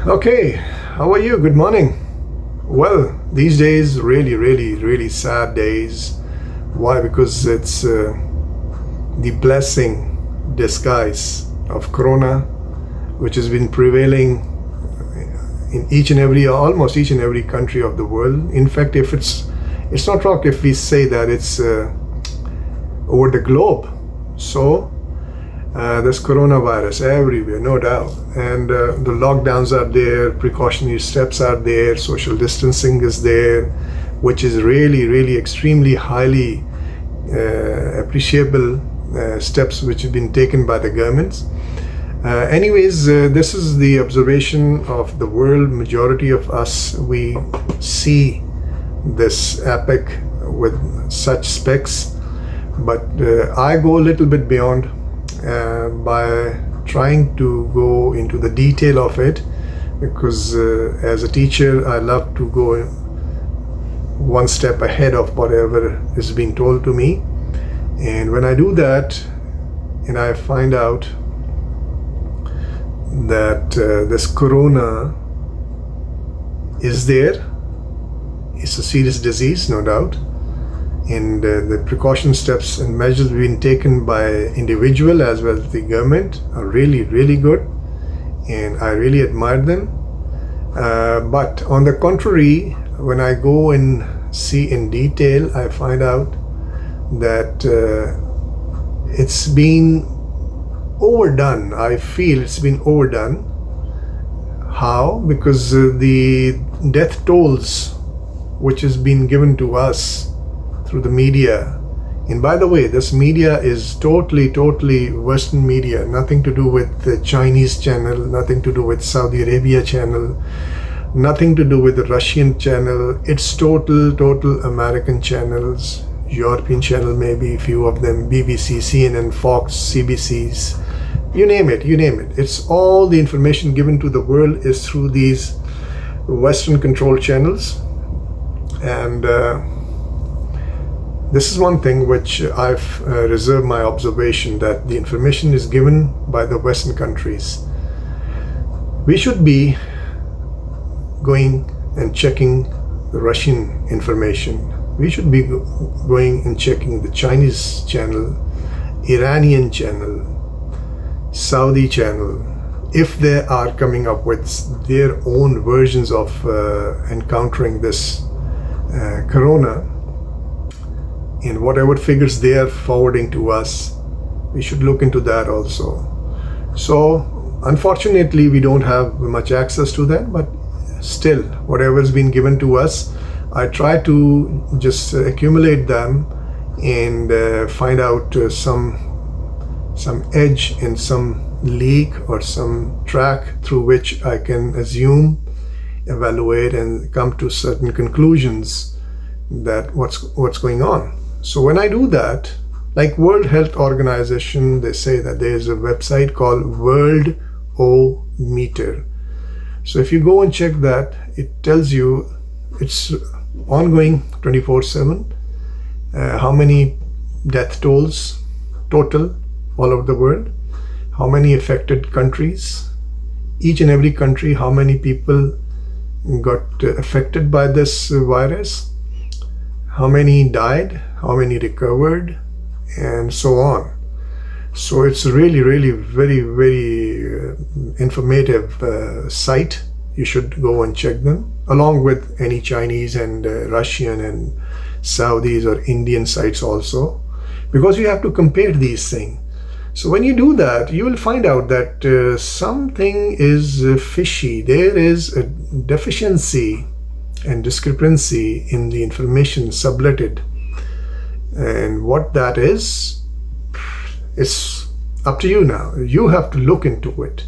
Okay, how are you? Good morning. Well, these days, really sad days. Why? Because it's the blessing disguise of Corona, which has been prevailing in almost each and every country of the world. In fact, if it's not wrong if we say that it's over the globe. So there's coronavirus everywhere, no doubt. And the lockdowns are there, precautionary steps are there, social distancing is there, which is really extremely highly appreciable steps which have been taken by the governments. Anyways, this is the observation of the world. Majority of us, we see this epic with such specs, but I go a little bit beyond by trying to go into the detail of it, because as a teacher I love to go one step ahead of whatever is being told to me. And when I do that and I find out that this corona is there, it's a serious disease, no doubt, and the precaution steps and measures being taken by individual as well as the government are really good, and I really admire them. But on the contrary, when I go and see in detail, I find out that it's been overdone. I feel it's been overdone. How? Because the death tolls which has been given to us through the media, and by the way, this media is totally Western media, nothing to do with the Chinese channel, nothing to do with Saudi Arabia channel, nothing to do with the Russian channel. It's total American channels, European channel, maybe a few of them, BBC, CNN, Fox, CBCs, you name it. It's all the information given to the world is through these Western controlled channels. And this is one thing which I've reserved my observation, that the information is given by the Western countries. We should be going and checking the Russian information. We should be going and checking the Chinese channel, Iranian channel, Saudi channel, if they are coming up with their own versions of encountering this corona, and whatever figures they are forwarding to us, we should look into that also. So unfortunately we don't have much access to that, but still whatever's been given to us, I try to just accumulate them and find out some edge and some leak or some track through which I can assume, evaluate, and come to certain conclusions that what's going on. So when I do that, like World Health Organization, they say that there is a website called World O Meter. So if you go and check that, it tells you it's ongoing 24/7, how many death tolls total all over the world, how many affected countries, each and every country, how many people got affected by this virus, how many died, how many recovered, and so on. So it's really very informative site. You should go and check them, along with any Chinese and Russian and Saudis or Indian sites also, because you have to compare these things. So when you do that, you will find out that something is fishy. There is a deficiency and discrepancy in the information subletted. And what that is, it's up to you now. You have to look into it.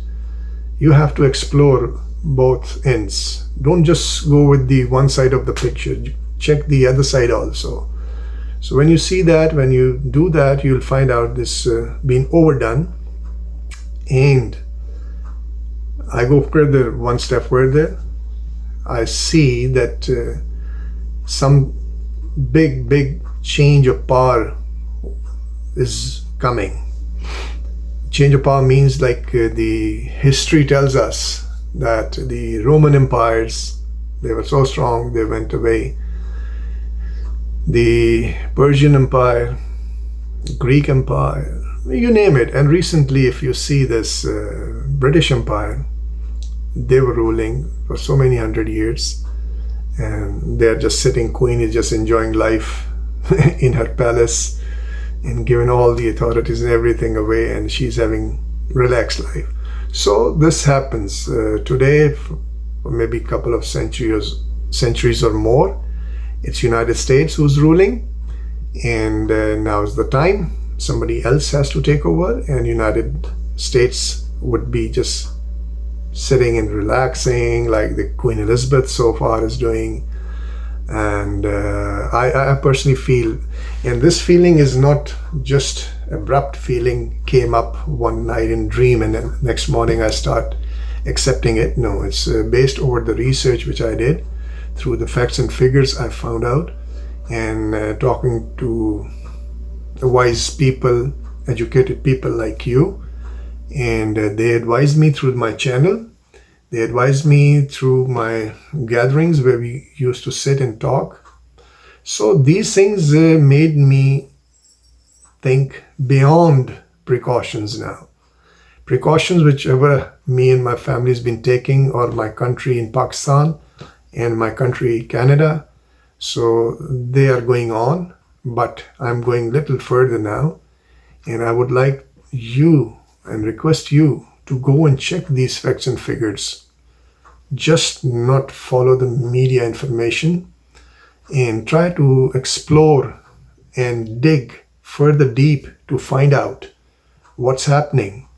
You have to explore both ends. Don't just go with the one side of the picture. Check the other side also. So when you see that, when you do that, you'll find out this being overdone. And I go further, one step further. I see that some big change of power is coming. Change of power means, like the history tells us, that the Roman empires, they were so strong, they went away. The Persian Empire, Greek Empire, you name it. And recently, if you see this British Empire, they were ruling for so many 100 years, and they're just sitting, Queen is just enjoying life in her palace and giving all the authorities and everything away, and she's having relaxed life. So this happens today, for maybe a couple of centuries or more. It's United States who's ruling, and now's the time. Somebody else has to take over, and United States would be just sitting and relaxing like the Queen Elizabeth so far is doing. And I personally feel, and this feeling is not just abrupt feeling, came up one night in dream and then next morning I start accepting it. No, it's based over the research which I did, through the facts and figures I found out, and talking to the wise people, educated people like you. And they advised me through my channel. They advised me through my gatherings where we used to sit and talk. So these things made me think beyond precautions now. Precautions whichever me and my family has been taking, or my country in Pakistan and my country Canada. So they are going on, but I'm going a little further now. And I would like you and request you to go and check these facts and figures. Just not follow the media information, and try to explore and dig further deep to find out what's happening.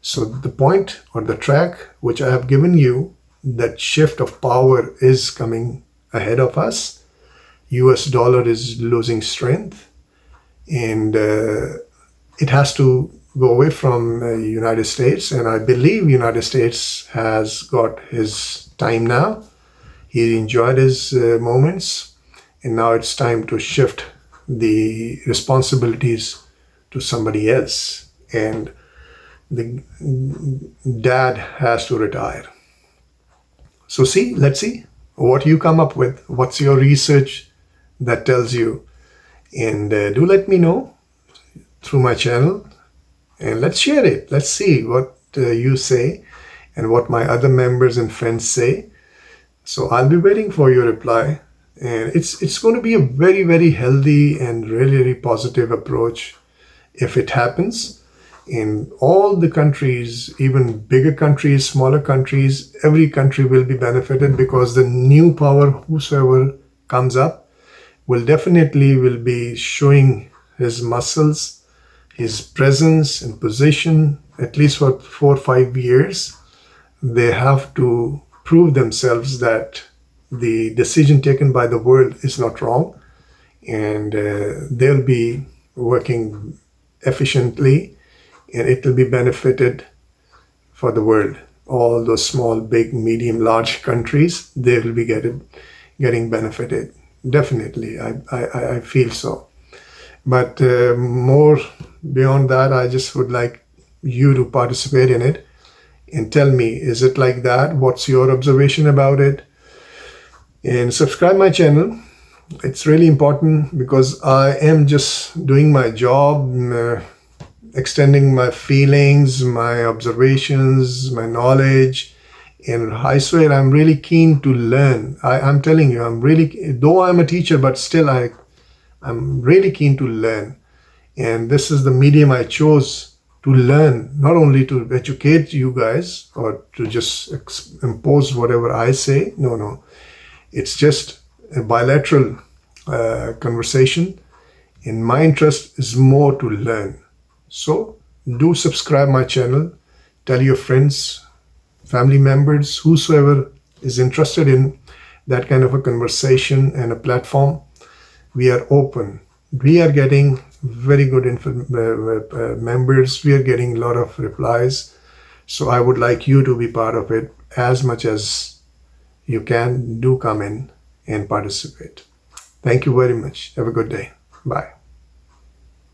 So the point or the track which I have given you, that shift of power is coming ahead of us. US dollar is losing strength, and it has to go away from United States. And I believe United States has got his time now. He enjoyed his moments, and now it's time to shift the responsibilities to somebody else. And the dad has to retire. So let's see what you come up with. What's your research that tells you? And do let me know through my channel, and let's share it. Let's see what you say and what my other members and friends say. So I'll be waiting for your reply. And it's going to be a very, very healthy and really, really positive approach if it happens. In all the countries, even bigger countries, smaller countries, every country will be benefited, because the new power, whosoever comes up, will be showing his muscles, his presence and position, at least for 4 or 5 years. They have to prove themselves that the decision taken by the world is not wrong, and they'll be working efficiently, and it will be benefited for the world. All those small, big, medium, large countries, they will be getting benefited. Definitely, I feel so. But more beyond that, I just would like you to participate in it and tell me, is it like that? What's your observation about it? And subscribe my channel. It's really important, because I am just doing my job, extending my feelings, my observations, my knowledge. And I swear I'm really keen to learn. I'm telling you, though I'm a teacher, but still I'm really keen to learn. And this is the medium I chose to learn, not only to educate you guys or to just impose whatever I say. No. It's just a bilateral conversation. And my interest is more to learn. So do subscribe my channel. Tell your friends, family members, whosoever is interested in that kind of a conversation and a platform. We are open. We are getting very good members. We are getting a lot of replies. So I would like you to be part of it as much as you can. Do come in and participate. Thank you very much. Have a good day. Bye.